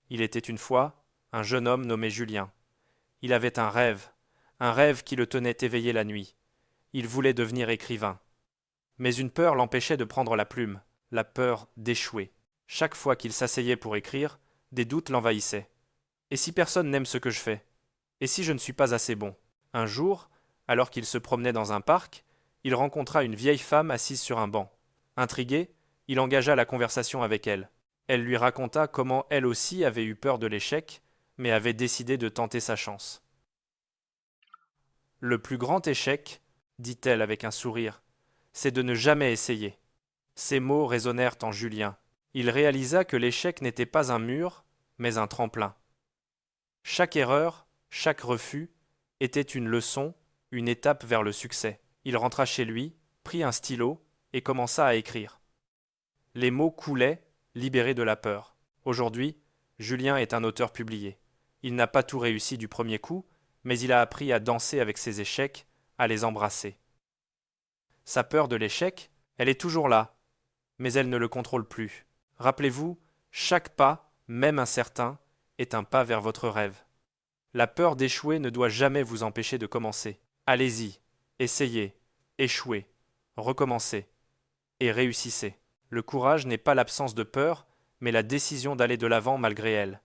Il était une fois un jeune homme nommé Julien. Il avait un rêve qui le tenait éveillé la nuit. Il voulait devenir écrivain. Mais une peur l'empêchait de prendre la plume, la peur d'échouer. Chaque fois qu'il s'asseyait pour écrire, des doutes l'envahissaient. Et si personne n'aime ce que je fais? Et si je ne suis pas assez bon? Un jour, alors qu'il se promenait dans un parc, il rencontra une vieille femme assise sur un banc. Intrigué, il engagea la conversation avec elle. Elle lui raconta comment elle aussi avait eu peur de l'échec, mais avait décidé de tenter sa chance. Le plus grand échec, dit-elle avec un sourire, c'est de ne jamais essayer. Ces mots résonnèrent en Julien. Il réalisa que l'échec n'était pas un mur, mais un tremplin. Chaque erreur, chaque refus, était une leçon, une étape vers le succès. Il rentra chez lui, prit un stylo et commença à écrire. Les mots coulaient, libérés de la peur. Aujourd'hui, Julien est un auteur publié. Il n'a pas tout réussi du premier coup, mais il a appris à danser avec ses échecs, à les embrasser. Sa peur de l'échec, elle est toujours là, mais elle ne le contrôle plus. Rappelez-vous, chaque pas, même incertain, est un pas vers votre rêve. La peur d'échouer ne doit jamais vous empêcher de commencer. Allez-y, essayez, échouez, recommencez, et réussissez. Le courage n'est pas l'absence de peur, mais la décision d'aller de l'avant malgré elle.